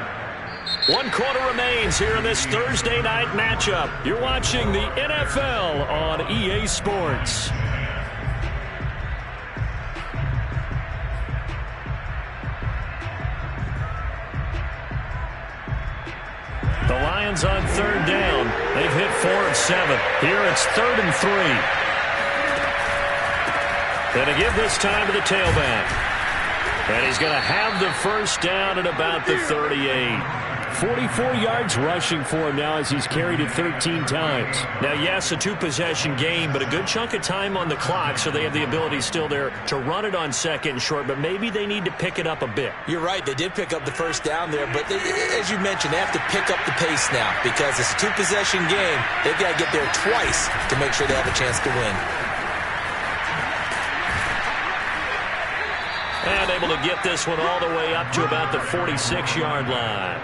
1 quarter remains here in this Thursday night matchup. You're watching the NFL on EA Sports. The Lions on 3rd down. They've hit 4 of 7. Here it's 3rd and 3. And to give this time to the tailback. And he's going to have the first down at about the 38. 44 yards rushing for him now as he's carried it 13 times. Now, yes, a two-possession game, but a good chunk of time on the clock, so they have the ability still there to run it on second and short, but maybe they need to pick it up a bit. You're right. They did pick up the first down there, but as you mentioned, they have to pick up the pace now because it's a two-possession game. They've got to get there twice to make sure they have a chance to win. And able to get this one all the way up to about the 46-yard line.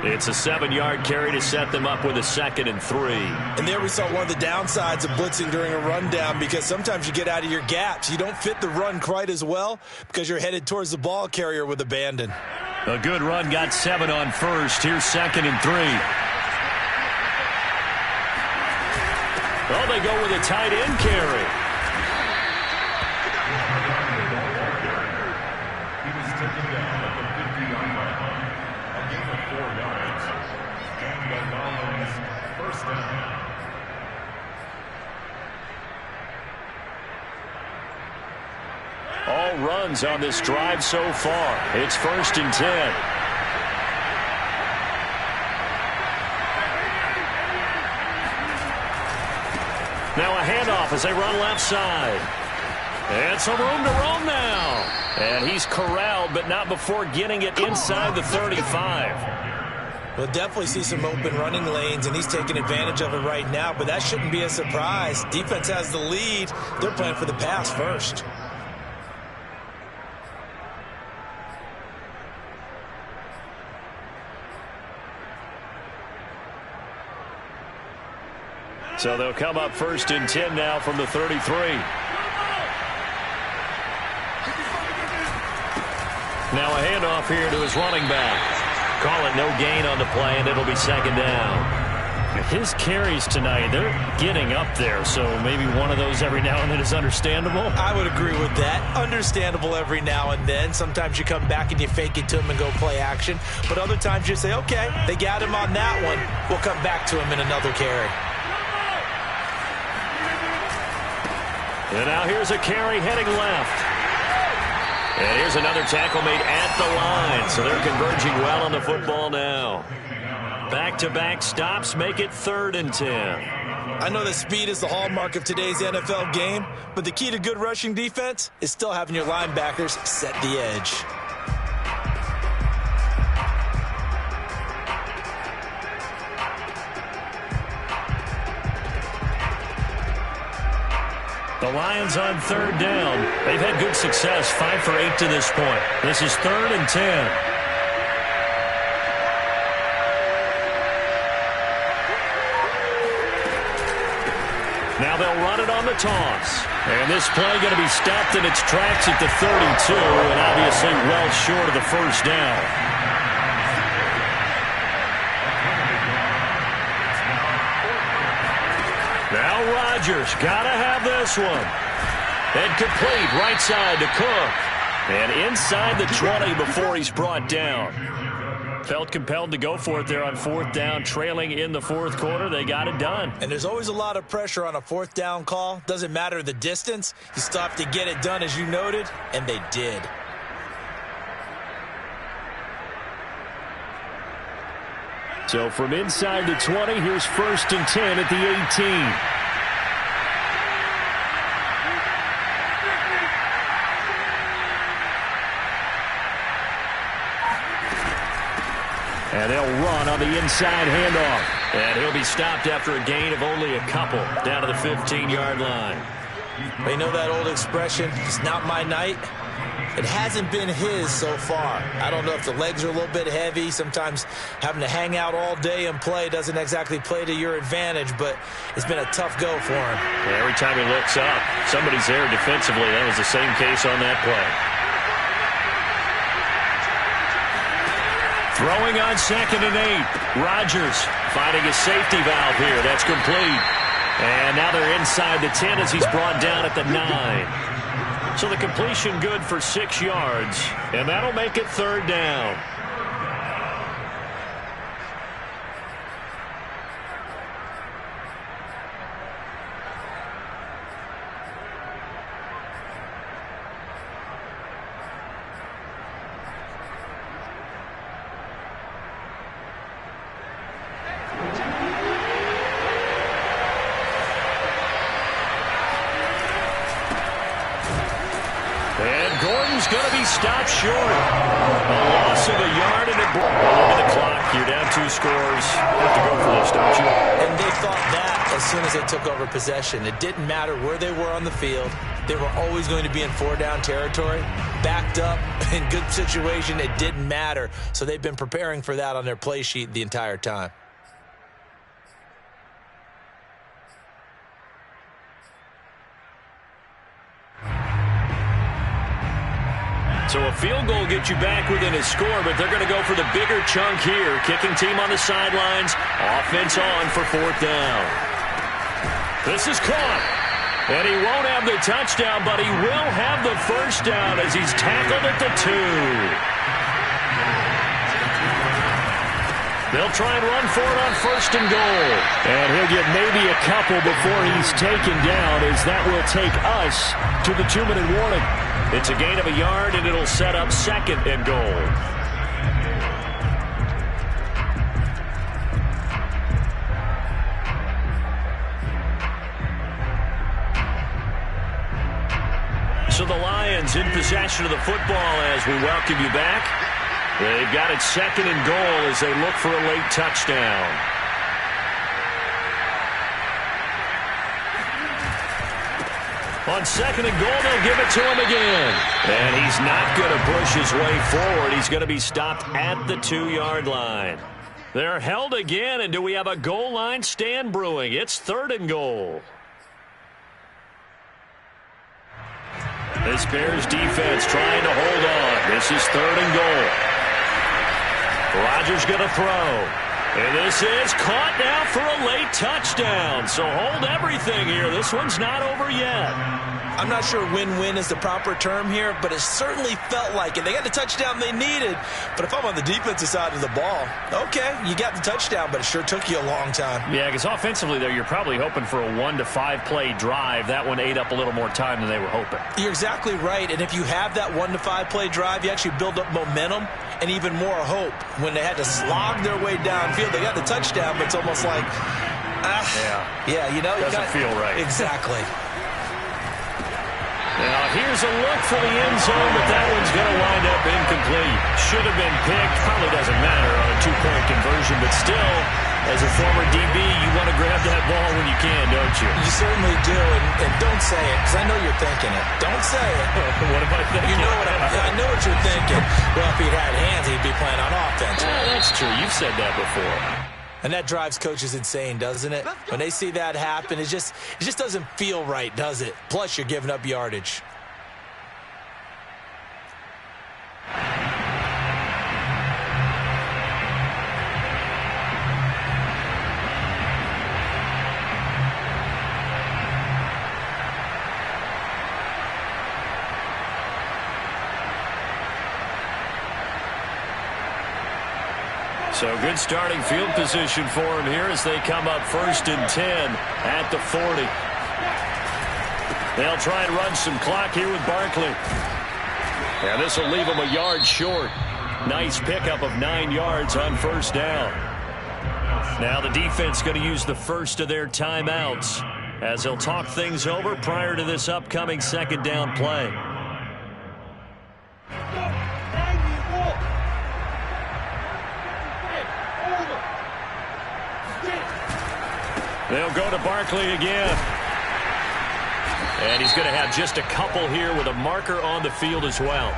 It's a 7-yard carry to set them up with a 2nd and 3. And there we saw one of the downsides of blitzing during a rundown because sometimes you get out of your gaps. You don't fit the run quite as well because you're headed towards the ball carrier with abandon. A good run, got 7 on first. Here's 2nd and 3. Oh, they go with a tight end carry. He was taken down at the 50-yard line. A gain of 4 yards. And the Lions first down. All runs on this drive so far. It's 1st and 10. Now a handoff as they run left side. And some room to roam now. And he's corralled, but not before getting it inside the 35. We'll definitely see some open running lanes, and he's taking advantage of it right now, but that shouldn't be a surprise. Defense has the lead. They're playing for the pass first. So they'll come up 1st and 10 now from the 33. Now a handoff here to his running back. Call it no gain on the play, and it'll be 2nd down. His carries tonight, they're getting up there, so maybe one of those every now and then is understandable. I would agree with that. Understandable every now and then. Sometimes you come back and you fake it to him and go play action. But other times you say, okay, they got him on that one. We'll come back to him in another carry. And now here's a carry heading left. And here's another tackle made at the line. So they're converging well on the football now. Back-to-back stops make it 3rd and 10. I know that speed is the hallmark of today's NFL game, but the key to good rushing defense is still having your linebackers set the edge. The Lions on 3rd down. They've had good success, 5 for 8 to this point. This is 3rd and 10. Now they'll run it on the toss. And this play going to be stopped in its tracks at the 32, and obviously well short of the first down. Now Rodgers got to have this one. And complete right side to Cook. And inside the 20 before he's brought down. Felt compelled to go for it there on 4th down, trailing in the 4th quarter. They got it done. And there's always a lot of pressure on a 4th down call. Doesn't matter the distance. You still have to get it done, as you noted, and they did. So from inside the 20, here's 1st and 10 at the 18. And they'll run on the inside handoff. And he'll be stopped after a gain of only a couple down to the 15-yard line. You know that old expression, it's not my night? It hasn't been his so far. I don't know if the legs are a little bit heavy. Sometimes having to hang out all day and play doesn't exactly play to your advantage, but it's been a tough go for him. Yeah, every time he looks up, somebody's there defensively. That was the same case on that play. Throwing on 2nd and 8. Rodgers finding a safety valve here. That's complete. And now they're inside the 10 as he's brought down at the 9. So the completion good for 6 yards. And that'll make it 3rd down. he's going to be stopped short. A loss of a yard and a ball. Look at the clock. You're down 2 scores. Have to go for this, don't you? And they thought that as soon as they took over possession. It didn't matter where they were on the field. They were always going to be in 4-down territory. Backed up, in good situation, it didn't matter. So they've been preparing for that on their play sheet the entire time. So a field goal gets you back within a score, but they're going to go for the bigger chunk here. Kicking team on the sidelines. Offense on for 4th down. This is caught. And he won't have the touchdown, but he will have the first down as he's tackled at the 2. They'll try and run for it on 1st and goal. And he'll get maybe a couple before he's taken down, as that will take us to the 2-minute warning. It's a gain of a yard, and it'll set up 2nd and goal. So the Lions in possession of the football as we welcome you back. They've got it 2nd and goal as they look for a late touchdown. On 2nd and goal, they'll give it to him again. And he's not going to push his way forward. He's going to be stopped at the 2-yard line. They're held again, and do we have a goal line stand brewing? It's 3rd and goal. This Bears defense trying to hold on. This is 3rd and goal. Rodgers going to throw. And this is caught now for a late touchdown. So hold everything here. This one's not over yet. I'm not sure win-win is the proper term here, but it certainly felt like it. They got the touchdown they needed. But if I'm on the defensive side of the ball, okay, you got the touchdown, but it sure took you a long time. Yeah, because offensively, though, you're probably hoping for a 1 to 5 play drive. That one ate up a little more time than they were hoping. You're exactly right. And if you have that 1 to 5 play drive, you actually build up momentum and even more hope. When they had to slog their way downfield, they got the touchdown, but it's almost like, yeah, you know, doesn't feel right. Exactly. Now here's a look for the end zone, but that one's going to wind up incomplete. Should have been picked. Probably doesn't matter on a 2-point conversion, but still, as a former DB, you want to grab that ball when you can, don't you? You certainly do, and don't say it, because I know you're thinking it. Don't say it. What am I thinking? You know what I know what you're thinking. Well, if he'd had hands, he'd be playing on offense. Yeah, that's true. You've said that before. And that drives coaches insane, doesn't it? When they see that happen, it just doesn't feel right, does it? Plus, you're giving up yardage. So good starting field position for him here as they come up 1st and 10 at the 40. They'll try and run some clock here with Barkley. And this will leave them a yard short. Nice pickup of 9 yards on 1st down. Now the defense going to use the first of their timeouts as they'll talk things over prior to this upcoming 2nd down play. They'll go to Barkley again. And he's going to have just a couple here with a marker on the field as well.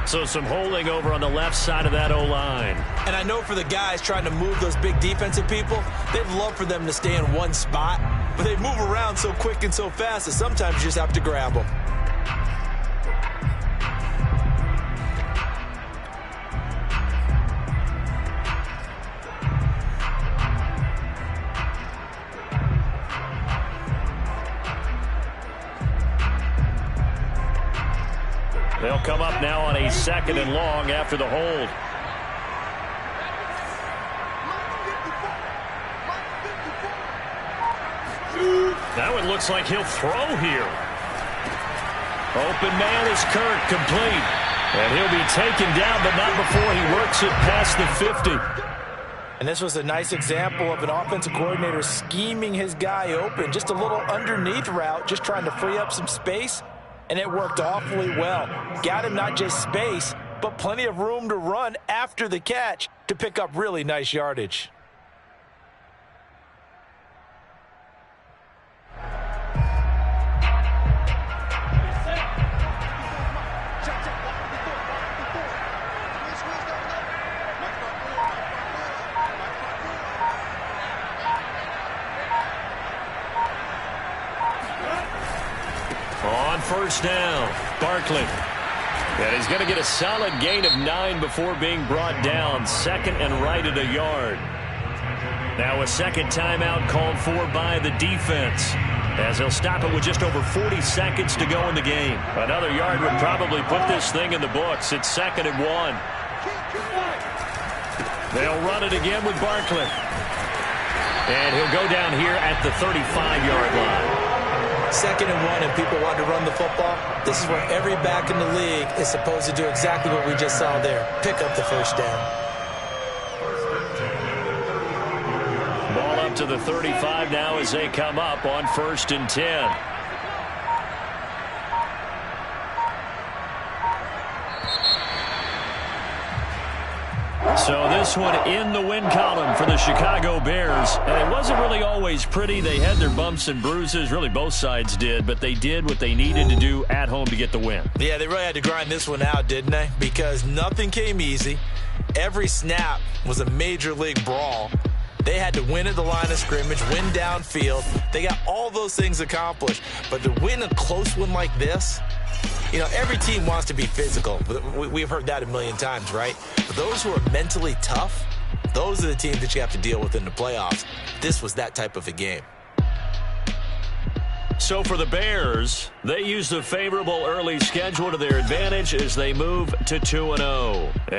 So some holding over on the left side of that O-line. And I know for the guys trying to move those big defensive people, they'd love for them to stay in one spot. But they move around so quick and so fast that sometimes you just have to grab them. They'll come up now on a 2nd and long after the hold. Now it looks like he'll throw here. Open man is Kirk, complete. And he'll be taken down, but not before he works it past the 50. And this was a nice example of an offensive coordinator scheming his guy open. Just a little underneath route, just trying to free up some space. and it worked awfully well. Got him not just space, but plenty of room to run after the catch to pick up really nice yardage. On first down, Barkley. And he's going to get a solid gain of 9 before being brought down. 2nd and right at a yard. Now a second timeout called for by the defense, as they'll stop it with just over 40 seconds to go in the game. Another yard would probably put this thing in the books. It's 2nd and 1. They'll run it again with Barkley. And he'll go down here at the 35-yard line. 2nd and 1 and people want to run the football. This is where every back in the league is supposed to do exactly what we just saw there. Pick up the first down. Ball up to the 35 now as they come up on 1st and 10. So this one in the win column for the Chicago Bears. And it wasn't really always pretty. They had their bumps and bruises. Really, both sides did. But they did what they needed to do at home to get the win. Yeah, they really had to grind this one out, didn't they? Because nothing came easy. Every snap was a major league brawl. They had to win at the line of scrimmage, win downfield. They got all those things accomplished. But to win a close one like this, you know, every team wants to be physical. We've heard that a million times, right? But those who are mentally tough, those are the teams that you have to deal with in the playoffs. This was that type of a game. So for the Bears, they use the favorable early schedule to their advantage as they move to 2-0.